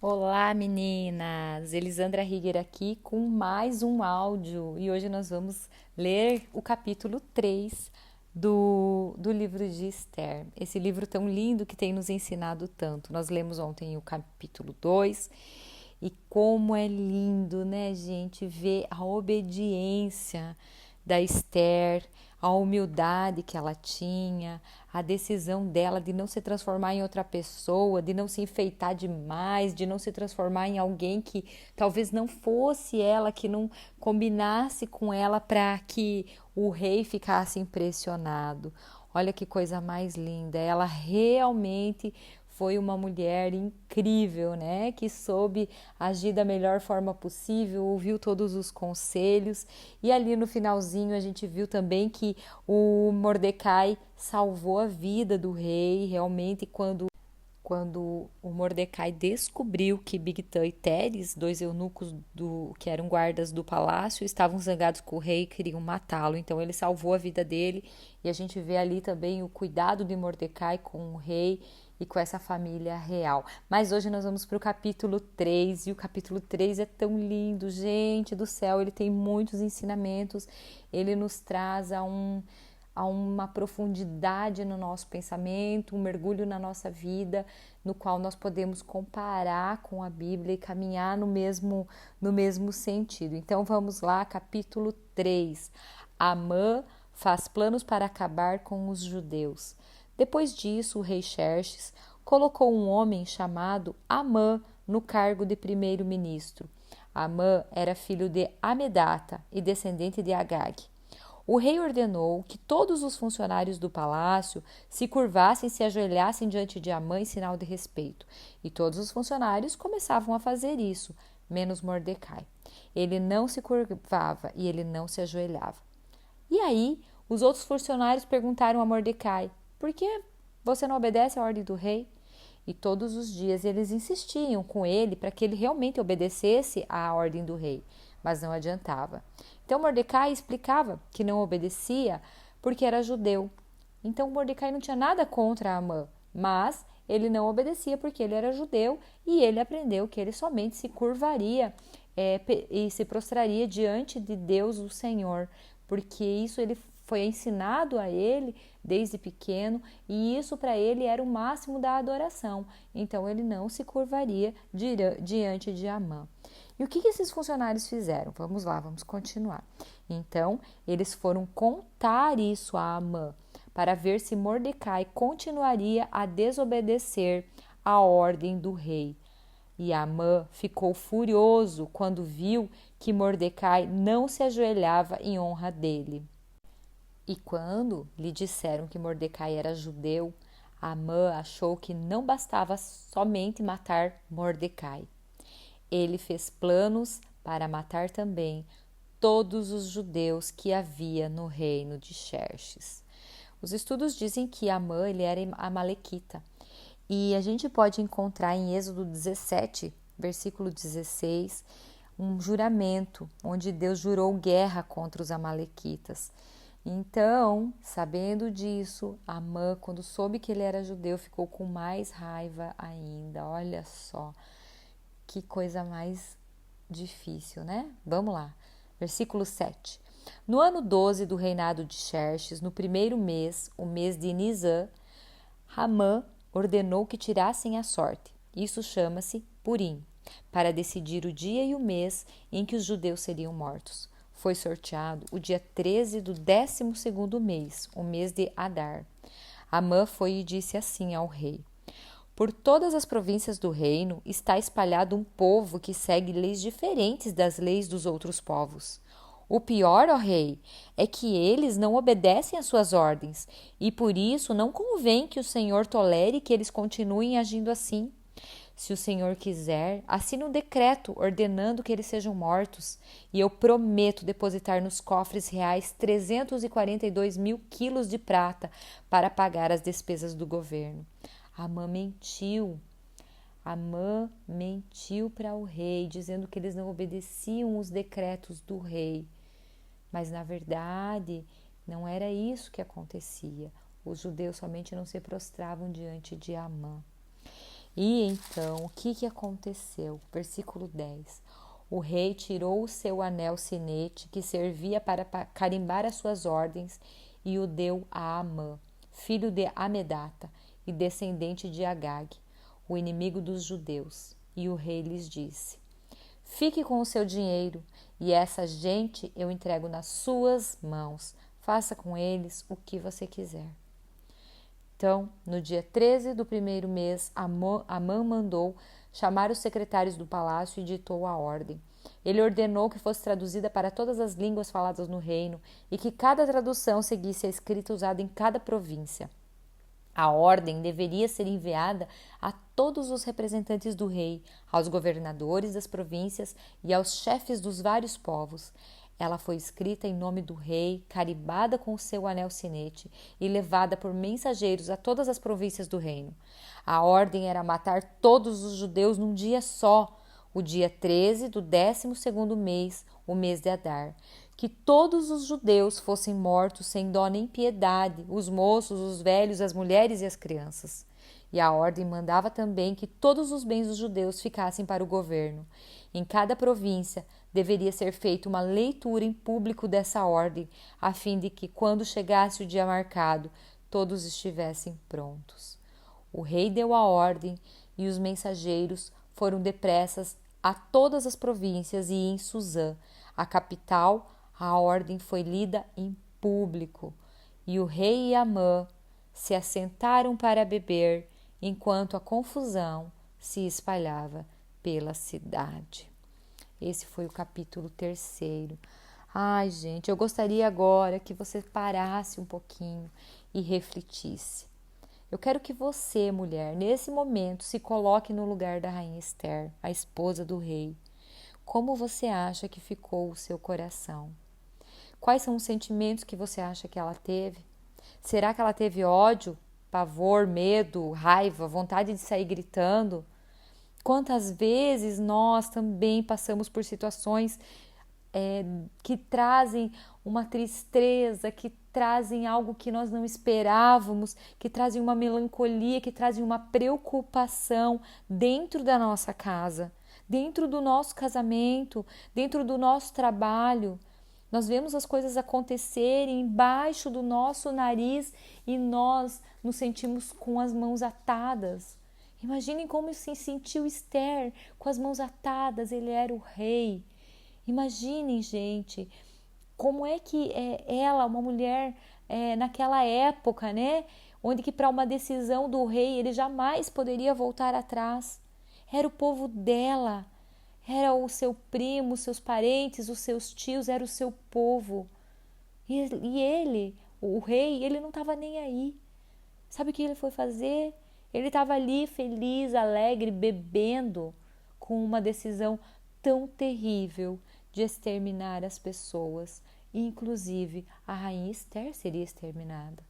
Olá, meninas! Elisandra Rigger aqui com mais um áudio e hoje nós vamos ler o capítulo 3 do livro de Esther. Esse livro tão lindo que tem nos ensinado tanto. Nós lemos ontem o capítulo 2 e como é lindo, né, gente, ver a obediência da Esther, a humildade que ela tinha, a decisão dela de não se transformar em outra pessoa, de não se enfeitar demais, de não se transformar em alguém que talvez não fosse ela, que não combinasse com ela para que o rei ficasse impressionado. Olha que coisa mais linda! Ela realmente foi uma mulher incrível, né? Que soube agir da melhor forma possível, ouviu todos os conselhos e ali no finalzinho a gente viu também que o Mordecai salvou a vida do rei, realmente quando o Mordecai descobriu que Bigtã e Teres, dois eunucos que eram guardas do palácio, estavam zangados com o rei e queriam matá-lo. Então ele salvou a vida dele e a gente vê ali também o cuidado de Mordecai com o rei e com essa família real. Mas hoje nós vamos para o capítulo 3 e o capítulo 3 é tão lindo, gente do céu, ele tem muitos ensinamentos, ele nos traz a uma profundidade no nosso pensamento, um mergulho na nossa vida, no qual nós podemos comparar com a Bíblia e caminhar no mesmo sentido. Então vamos lá, capítulo 3. Amã faz planos para acabar com os judeus. Depois disso, o rei Xerxes colocou um homem chamado Amã no cargo de primeiro-ministro. Amã era filho de Amedata e descendente de Agag. O rei ordenou que todos os funcionários do palácio se curvassem e se ajoelhassem diante de Amã em sinal de respeito. E todos os funcionários começavam a fazer isso, menos Mordecai. Ele não se curvava e ele não se ajoelhava. E aí, os outros funcionários perguntaram a Mordecai: por que você não obedece à ordem do rei? E todos os dias eles insistiam com ele para que ele realmente obedecesse à ordem do rei, mas não adiantava. Então Mordecai explicava que não obedecia porque era judeu. Então Mordecai não tinha nada contra Amã, mas ele não obedecia porque ele era judeu e ele aprendeu que ele somente se curvaria e se prostraria diante de Deus, o Senhor, porque isso ele foi ensinado a ele desde pequeno e isso para ele era o máximo da adoração. Então ele não se curvaria diante de Amã. E o que esses funcionários fizeram? Vamos lá, vamos continuar. Então eles foram contar isso a Amã para ver se Mordecai continuaria a desobedecer a ordem do rei. E Amã ficou furioso quando viu que Mordecai não se ajoelhava em honra dele. E quando lhe disseram que Mordecai era judeu, Amã achou que não bastava somente matar Mordecai. Ele fez planos para matar também todos os judeus que havia no reino de Xerxes. Os estudos dizem que Amã ele era amalequita. E a gente pode encontrar em Êxodo 17, versículo 16, um juramento onde Deus jurou guerra contra os amalequitas. Então, sabendo disso, Amã, quando soube que ele era judeu, ficou com mais raiva ainda. Olha só, que coisa mais difícil, né? Vamos lá. Versículo 7. No ano 12 do reinado de Xerxes, no primeiro mês, o mês de Nisã, Amã ordenou que tirassem a sorte. Isso chama-se Purim, para decidir o dia e o mês em que os judeus seriam mortos. Foi sorteado o dia 13 do 12º mês, o mês de Adar. Amã foi e disse assim ao rei: por todas as províncias do reino está espalhado um povo que segue leis diferentes das leis dos outros povos. O pior, ó rei, é que eles não obedecem às suas ordens, e por isso não convém que o Senhor tolere que eles continuem agindo assim. Se o Senhor quiser, assine um decreto ordenando que eles sejam mortos, e eu prometo depositar nos cofres reais 342 mil quilos de prata para pagar as despesas do governo. Amã mentiu. Amã mentiu para o rei, dizendo que eles não obedeciam os decretos do rei. Mas, na verdade, não era isso que acontecia. Os judeus somente não se prostravam diante de Amã. E então, o que aconteceu? Versículo 10. O rei tirou o seu anel sinete, que servia para carimbar as suas ordens, e o deu a Amã, filho de Amedata e descendente de Agag, o inimigo dos judeus. E o rei lhes disse: fique com o seu dinheiro, e essa gente eu entrego nas suas mãos. Faça com eles o que você quiser. Então, no dia 13 do primeiro mês, Amã mandou chamar os secretários do palácio e ditou a ordem. Ele ordenou que fosse traduzida para todas as línguas faladas no reino e que cada tradução seguisse a escrita usada em cada província. A ordem deveria ser enviada a todos os representantes do rei, aos governadores das províncias e aos chefes dos vários povos. Ela foi escrita em nome do rei, carimbada com o seu anel sinete e levada por mensageiros a todas as províncias do reino. A ordem era matar todos os judeus num dia só, o dia 13 do 12º mês, o mês de Adar. Que todos os judeus fossem mortos sem dó nem piedade, os moços, os velhos, as mulheres e as crianças. E a ordem mandava também que todos os bens dos judeus ficassem para o governo. Em cada província deveria ser feita uma leitura em público dessa ordem, a fim de que, quando chegasse o dia marcado, todos estivessem prontos. O rei deu a ordem e os mensageiros foram depressas a todas as províncias e em Suzã, a capital, a ordem foi lida em público. E o rei e Amã se assentaram para beber, enquanto a confusão se espalhava pela cidade. Esse foi o capítulo 3. Ai, gente, eu gostaria agora que você parasse um pouquinho e refletisse. Eu quero que você, mulher, nesse momento, se coloque no lugar da rainha Esther, a esposa do rei. Como você acha que ficou o seu coração? Quais são os sentimentos que você acha que ela teve? Será que ela teve ódio, pavor, medo, raiva, vontade de sair gritando? Quantas vezes nós também passamos por situações que trazem uma tristeza, que trazem algo que nós não esperávamos, que trazem uma melancolia, que trazem uma preocupação dentro da nossa casa, dentro do nosso casamento, dentro do nosso trabalho. Nós vemos as coisas acontecerem embaixo do nosso nariz e nós nos sentimos com as mãos atadas. Imaginem como se sentiu Esther com as mãos atadas, ele era o rei. Imaginem, gente, como é que ela, uma mulher naquela época, né, onde que para uma decisão do rei ele jamais poderia voltar atrás. Era o povo dela, era o seu primo, os seus parentes, os seus tios, era o seu povo. E ele, o rei, ele não estava nem aí. Sabe o que ele foi fazer? Ele estava ali feliz, alegre, bebendo, com uma decisão tão terrível de exterminar as pessoas, inclusive a rainha Esther seria exterminada.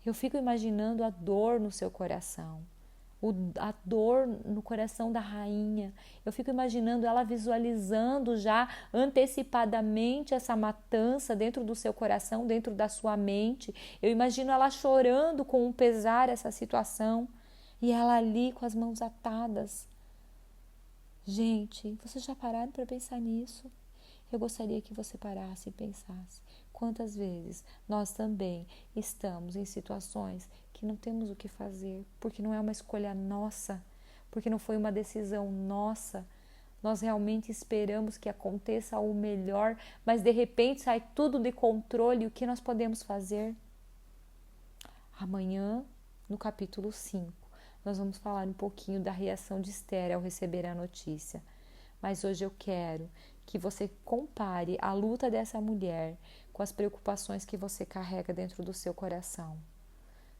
Eu fico imaginando a dor no seu coração, a dor no coração da rainha. Eu fico imaginando ela visualizando já antecipadamente essa matança dentro do seu coração, dentro da sua mente. Eu imagino ela chorando com um pesar essa situação e ela ali com as mãos atadas. Gente, vocês já pararam para pensar nisso? Eu gostaria que você parasse e pensasse quantas vezes nós também estamos em situações que não temos o que fazer, porque não é uma escolha nossa, porque não foi uma decisão nossa. Nós realmente esperamos que aconteça o melhor, mas de repente sai tudo de controle. O que nós podemos fazer? Amanhã, no capítulo 5, nós vamos falar um pouquinho da reação de Esther ao receber a notícia. Mas hoje eu quero que você compare a luta dessa mulher com as preocupações que você carrega dentro do seu coração.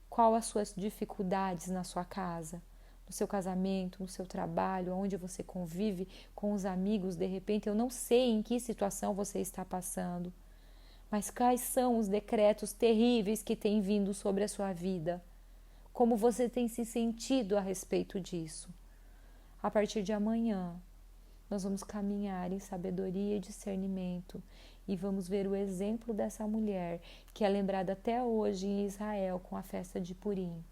Qual as suas dificuldades na sua casa, no seu casamento, no seu trabalho, onde você convive com os amigos, de repente eu não sei em que situação você está passando, mas quais são os decretos terríveis que têm vindo sobre a sua vida? Como você tem se sentido a respeito disso? A partir de amanhã, nós vamos caminhar em sabedoria e discernimento e vamos ver o exemplo dessa mulher que é lembrada até hoje em Israel com a festa de Purim.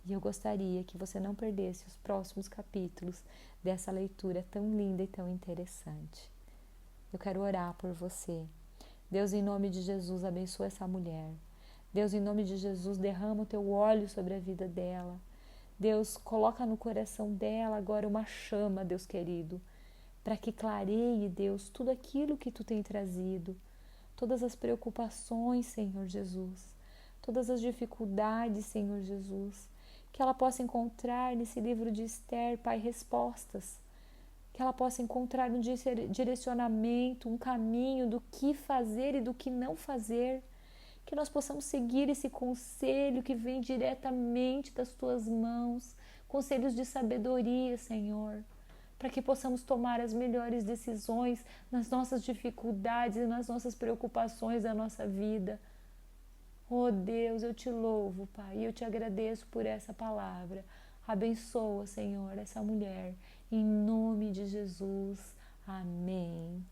E eu gostaria que você não perdesse os próximos capítulos dessa leitura tão linda e tão interessante. Eu quero orar por você. Deus, em nome de Jesus, abençoa essa mulher. Deus, em nome de Jesus, derrama o teu óleo sobre a vida dela. Deus, coloca no coração dela agora uma chama, Deus querido, para que clareie, Deus, tudo aquilo que tu tem trazido, todas as preocupações, Senhor Jesus, todas as dificuldades, Senhor Jesus, que ela possa encontrar nesse livro de Esther, Pai, respostas, que ela possa encontrar um direcionamento, um caminho do que fazer e do que não fazer, que nós possamos seguir esse conselho que vem diretamente das tuas mãos, conselhos de sabedoria, Senhor, para que possamos tomar as melhores decisões nas nossas dificuldades e nas nossas preocupações da nossa vida. Oh Deus, eu te louvo, Pai, e eu te agradeço por essa palavra. Abençoa, Senhor, essa mulher, em nome de Jesus. Amém.